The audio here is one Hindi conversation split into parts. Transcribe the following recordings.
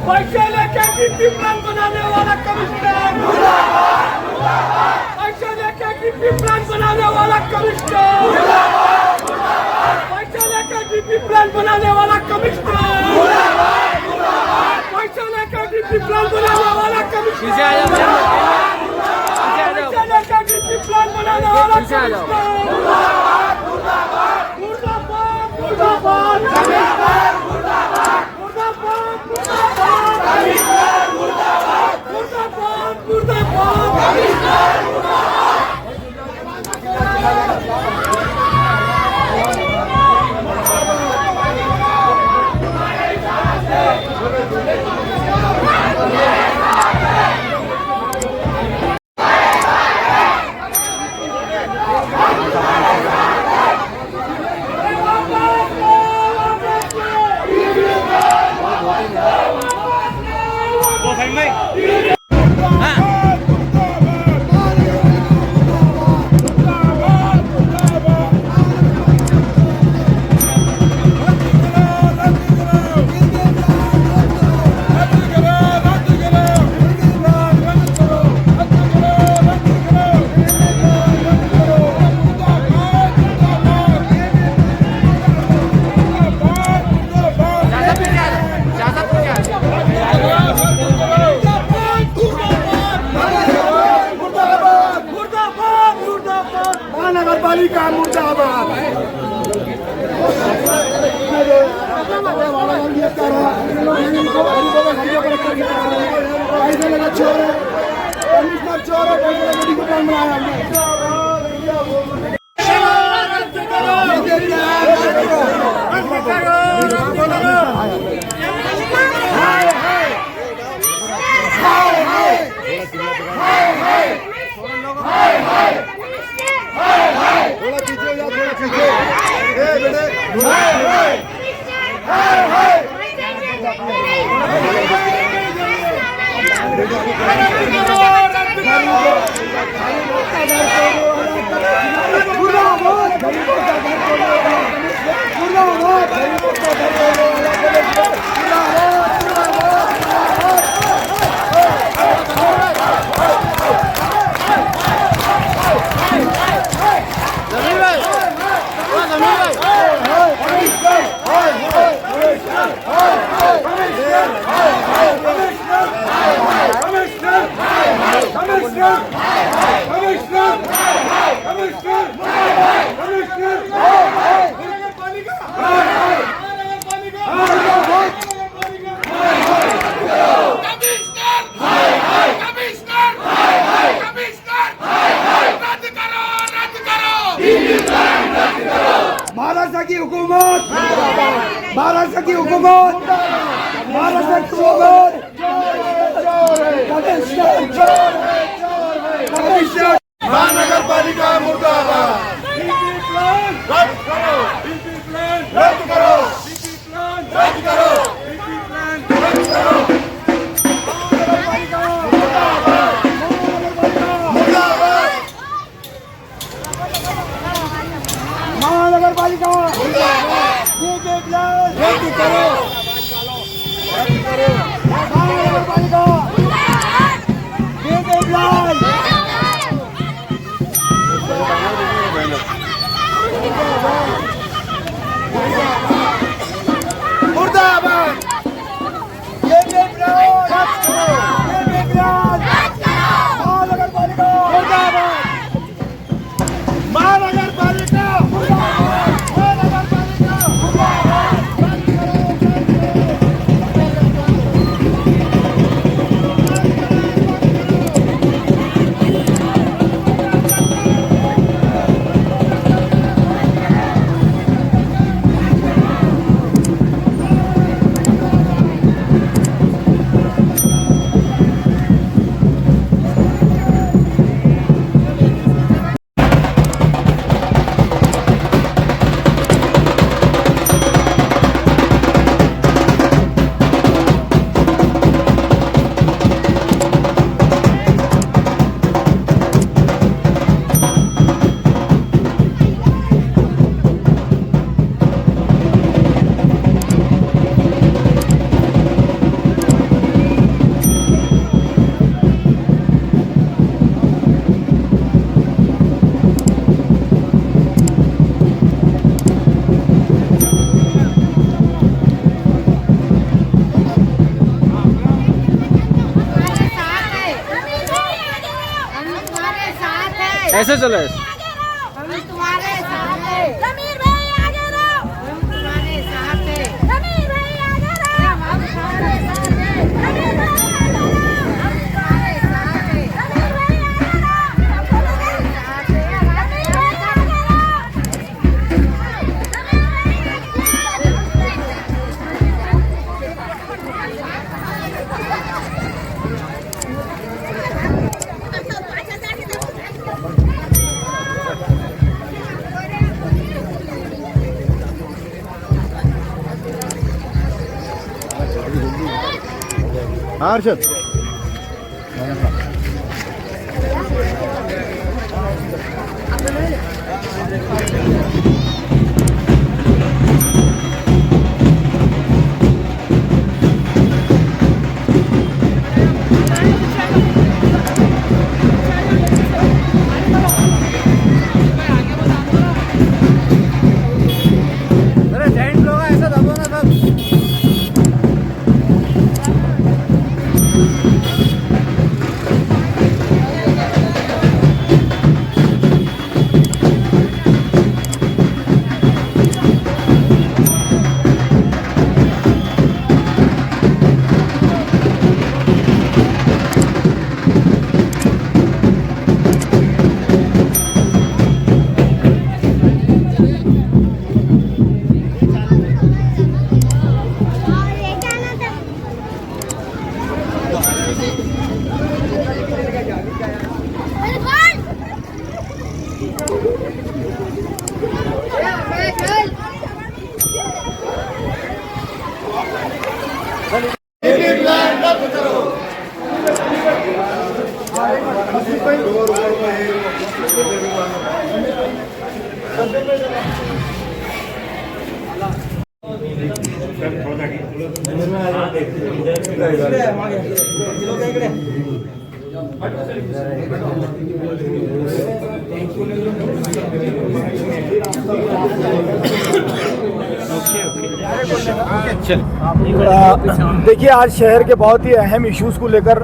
पैसे लेके गिट्टी प्लान बनाने वाला कमिश्नर मुर्दाबाद, मुर्दाबाद। पैसे लेके गिट्टी प्लान बनाने वाला कमिश्नर मुर्दाबाद, मुर्दाबाद। पैसे लेके गिट्टी प्लान बनाने वाला कमिश्नर मुर्दाबाद, मुर्दाबाद। पैसे लेके गिट्टी प्लान बनाने वाला कमिश्नर पैसे लेके गिट्टी प्लान बनाने वाला कमिश्नर मुर्दाबाद, मुर्दाबाद, मुर्दाबाद, मुर्दाबाद। कमिश्नर मुर्दाबाद, मुर्दाबाद, मुर्दाबाद। कमिश्नर मुर्दाबाद, मुर्दाबाद, मुर्दाबाद। कमिश्नर मुर्दाबाद। नगरपालिका मुर्दाबाद। महाराष्ट्र की हुकूमत, महाराष्ट्र की हुकूमत, महाराष्ट्र की हुकूमत। महानगर पालिका मुर्दाबाद। रद्द करो, रद्द करो, रद्द करो, रद्द करो। महानगर पालिका रद्द करो, रद्द करो। महानगर पालिका ऐसे चलो ऐसे। हम तुम्हारे साथ हैं। जमीर भाई आगे रहो। हम तुम्हारे साथ हैं। जमीर भाई आगे रहो। हम तुम्हारे साथ हैं। जमीर भाई आगे रहो। हम तुम्हारे साथ हैं। जमीर भाई आगे रहो। हम तुम्हारे साथ हैं। जमीर भाई आगे हाँ अर्षद अरे जेंट लोग ऐसा दबो ना सब। देखिए, आज शहर के बहुत ही अहम इश्यूज़ को लेकर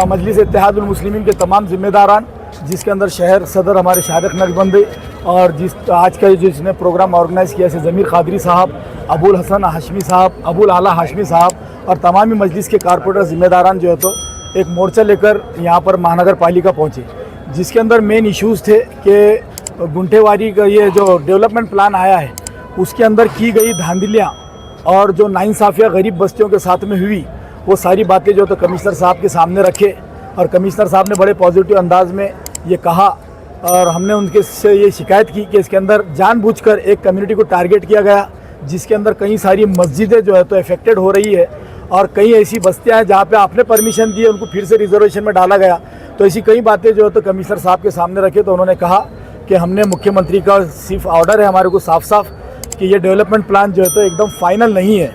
मजलिस इत्तेहादुल मुस्लिमीन के तमाम जिम्मेदारान, जिसके अंदर शहर सदर हमारे शादिक नक्शबंदी और जिस आज का जिसने प्रोग्राम ऑर्गेनाइज़ किया, जैसे ज़मीर क़ादरी साहब, अबुल हसन हाशमी साहब, अबुल आला हाशमी साहब और तमाम ही मजलिस के कारपोरेटर जिम्मेदारान जो है तो एक मोर्चा लेकर यहाँ पर महानगर पालिका पहुँचे, जिसके अंदर मेन इश्यूज़ थे कि गुंठेवारी का ये जो डेवलपमेंट प्लान आया है उसके अंदर की गई धांधलियाँ और जो नाइंसाफ़ियाँ गरीब बस्तियों के साथ में हुई, वो सारी बातें जो तो कमिश्नर साहब के सामने रखे और कमिश्नर साहब ने बड़े पॉजिटिव अंदाज में ये कहा और हमने उनके से ये शिकायत की कि इसके अंदर जानबूझकर एक कम्युनिटी को टारगेट किया गया, जिसके अंदर कई सारी मस्जिदें जो है तो अफेक्टेड हो रही है और कई ऐसी बस्तियाँ हैं जहाँ पे आपने परमिशन दी है उनको फिर से रिजर्वेशन में डाला गया। तो ऐसी कई बातें जो है तो कमिश्नर साहब के सामने रखे, तो उन्होंने कहा कि हमने मुख्यमंत्री का सिर्फ ऑर्डर है हमारे को साफ साफ कि ये डेवलपमेंट प्लान जो है तो एकदम फाइनल नहीं है,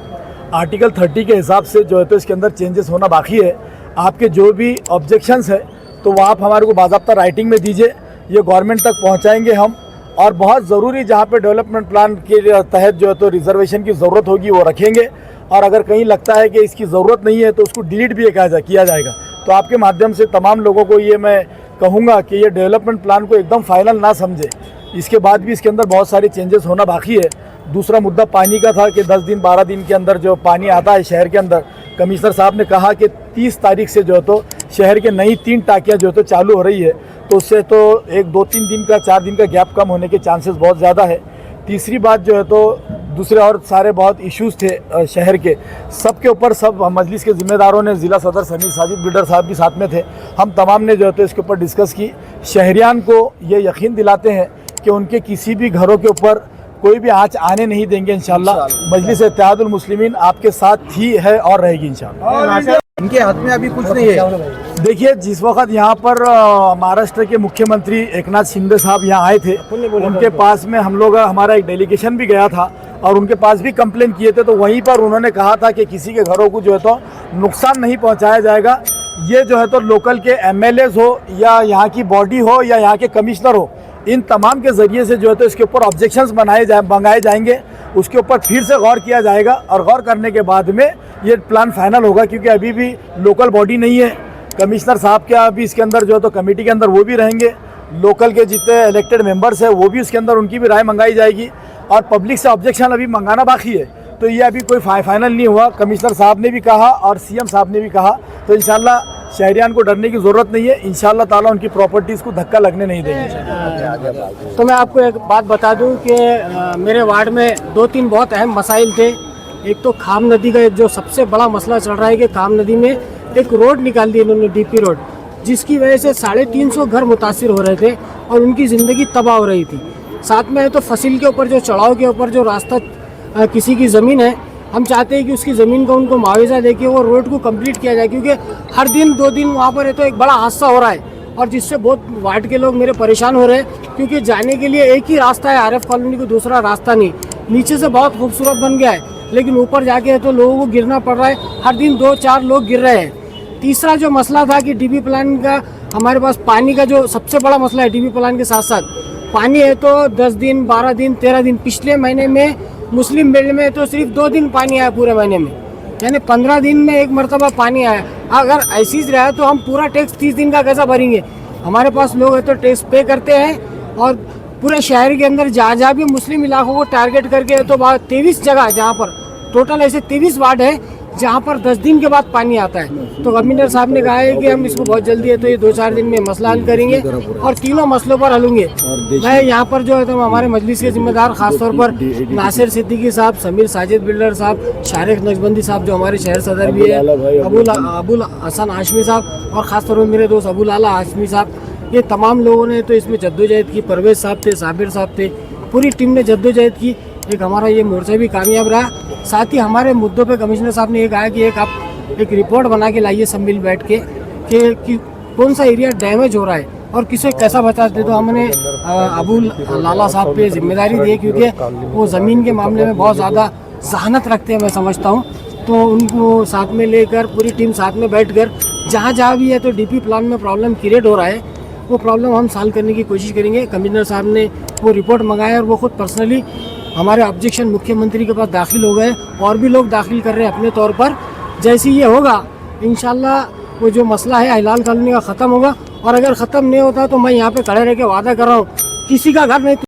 आर्टिकल 30 के हिसाब से जो है तो इसके अंदर चेंजेस होना बाकी है। आपके जो भी ऑब्जेक्शंस है तो वो आप हमारे को बाकायदा राइटिंग में दीजिए, ये गवर्नमेंट तक पहुंचाएंगे हम, और बहुत ज़रूरी जहाँ पे डेवलपमेंट प्लान के तहत जो है तो रिजर्वेशन की ज़रूरत होगी वो रखेंगे, और अगर कहीं लगता है कि इसकी ज़रूरत नहीं है तो उसको डिलीट भी किया जाएगा। तो आपके माध्यम से तमाम लोगों को ये मैं कहूँगा कि ये डेवलपमेंट प्लान को एकदम फाइनल ना समझे, इसके बाद भी इसके अंदर बहुत सारे चेंजेस होना बाकी है। दूसरा मुद्दा पानी का था कि 10 दिन 12 दिन के अंदर जो पानी आता है शहर के अंदर, कमिश्नर साहब ने कहा कि 30 तारीख से जो है तो शहर के नई 3 टाँकियाँ जो है तो चालू हो रही है, तो उससे तो एक 2-3 दिन का 4 दिन का गैप कम होने के चांसेस बहुत ज़्यादा है। तीसरी बात जो है तो दूसरे और सारे बहुत इश्यूज़ थे शहर के, सब के ऊपर सब मजलिस के ज़िम्मेदारों ने, ज़िला सदर समीर साजिद बिल्डर साहब भी साथ में थे, हम तमाम ने जो है तो इसके ऊपर डिस्कस की। शहरियान को ये यकीन दिलाते हैं कि उनके किसी भी घरों के ऊपर कोई भी आँच आने नहीं देंगे इंशाल्लाह। मजलिस इत्तेहादुल मुस्लिमीन आपके साथ ही है और रहेगी इंशाल्लाह। इनके हाथ में अभी कुछ नहीं है। देखिए, जिस वक्त यहाँ पर महाराष्ट्र के मुख्यमंत्री एकनाथ शिंदे साहब यहाँ आए थे, उनके पास में हम लोग हमारा एक डेलीगेशन भी गया था और उनके पास भी कंप्लेन किए थे, तो वहीं पर उन्होंने कहा था कि किसी के घरों को जो है तो नुकसान नहीं पहुँचाया जाएगा। ये जो है तो लोकल के MLAs हो या यहाँ की बॉडी हो या यहाँ के कमिश्नर हो, इन तमाम के ज़रिए से जो है तो इसके ऊपर ऑब्जेक्शंस मंगाए जाएंगे, उसके ऊपर फिर से गौर किया जाएगा और गौर करने के बाद में ये प्लान फाइनल होगा, क्योंकि अभी भी लोकल बॉडी नहीं है। कमिश्नर साहब के अभी इसके अंदर जो है तो कमेटी के अंदर वो भी रहेंगे, लोकल के जितने इलेक्टेड मेंबर्स हैं वो भी उसके अंदर उनकी भी राय मंगाई जाएगी, और पब्लिक से ऑब्जेक्शन अभी मंगाना बाकी है। तो ये अभी कोई फाइनल नहीं हुआ, कमिश्नर साहब ने भी कहा और सीएम साहब ने भी कहा। तो इंशाल्लाह शहरियान को डरने की ज़रूरत नहीं है, इंशाल्लाह ताला उनकी प्रॉपर्टीज़ को धक्का लगने नहीं देंगे। तो मैं आपको एक बात बता दूं कि मेरे वार्ड में 2-3 बहुत अहम मसाइल थे। एक तो खाम नदी का जो सबसे बड़ा मसला चल रहा है कि खाम नदी में एक रोड निकाल दी इन्होंने, डीपी रोड, जिसकी वजह से 350 घर मुतासिर हो रहे थे और उनकी ज़िंदगी तबाह हो रही थी। साथ में तो फसिल के ऊपर जो चढ़ाव के ऊपर जो रास्ता किसी की ज़मीन है, हम चाहते हैं कि उसकी ज़मीन का उनको मुआवजा देके वो रोड को कंप्लीट किया जाए, क्योंकि हर दिन 2 दिन वहाँ पर है तो एक बड़ा हादसा हो रहा है और जिससे बहुत वार्ड के लोग मेरे परेशान हो रहे हैं, क्योंकि जाने के लिए एक ही रास्ता है आरएफ कॉलोनी को, दूसरा रास्ता नहीं। नीचे से बहुत खूबसूरत बन गया है लेकिन ऊपर जाके तो लोगों को गिरना पड़ रहा है, हर दिन 2-4 लोग गिर रहे हैं। तीसरा जो मसला था कि डीबी प्लान का, हमारे पास पानी का जो सबसे बड़ा मसला है, डीबी प्लान के साथ साथ पानी है तो 10 दिन 12 दिन 13 दिन, पिछले महीने में मुस्लिम बेल्ट में तो सिर्फ 2 दिन पानी आया पूरे महीने में, यानी 15 दिन में एक मरतबा पानी आया। अगर ऐसी रहा तो हम पूरा टैक्स 30 दिन का कैसा भरेंगे? हमारे पास लोग है तो टैक्स पे करते हैं और पूरे शहर के अंदर जहाँ भी मुस्लिम इलाकों को टारगेट करके तो 23 जगह है जहाँ पर टोटल ऐसे 23 वार्ड है जहाँ पर 10 दिन के बाद पानी आता है। तो कमिश्नर साहब ने कहा है कि हम इसको बहुत जल्दी है तो ये 2-4 दिन में मसला हल करेंगे और तीनों मसलों पर हल होंगे। मैं यहाँ पर जो है तो हमारे मजलिस के जिम्मेदार खासतौर पर नासिर सिद्दीकी साहब, समीर साजिद बिल्डर साहब, शारिक नक्शबंदी साहब जो हमारे शहर सदर भी है, अबुल हसन हाशमी साहब और ख़ासतौर पर मेरे दोस्त अबुल आला हाशमी साहब, ये तमाम लोगों ने तो इसमें जद्दोजहद की। परवेज़ साहब थे, साबिर साहब थे, पूरी टीम ने जद्दोजहद की। एक हमारा ये मोर्चा भी कामयाब रहा। साथ ही हमारे मुद्दों पे कमिश्नर साहब ने ये कहा कि एक रिपोर्ट बना के लाइए सब मिल बैठ के कि कौन सा एरिया डैमेज हो रहा है और किसे कैसा बचाते। तो हमने अबुल लाला साहब पे जिम्मेदारी दी, क्योंकि वो ज़मीन के मामले में बहुत ज़्यादा जहानत रखते हैं मैं समझता हूँ। तो उनको साथ में लेकर पूरी टीम साथ में बैठ कर जहाँ भी है तो डीपी प्लान में प्रॉब्लम क्रिएट हो रहा है वो प्रॉब्लम हम सॉल्व करने की कोशिश करेंगे। कमिश्नर साहब ने वो रिपोर्ट मंगाया और वो खुद पर्सनली हमारे ऑब्जेक्शन मुख्यमंत्री के पास दाखिल हो गए और भी लोग दाखिल कर रहे हैं अपने तौर पर। जैसे ये होगा इंशाल्लाह वो जो मसला है हिलाल कॉलोनी का ख़त्म होगा, और अगर ख़त्म नहीं होता तो मैं यहाँ पे खड़े रह के वादा कर रहा हूँ किसी का घर नहीं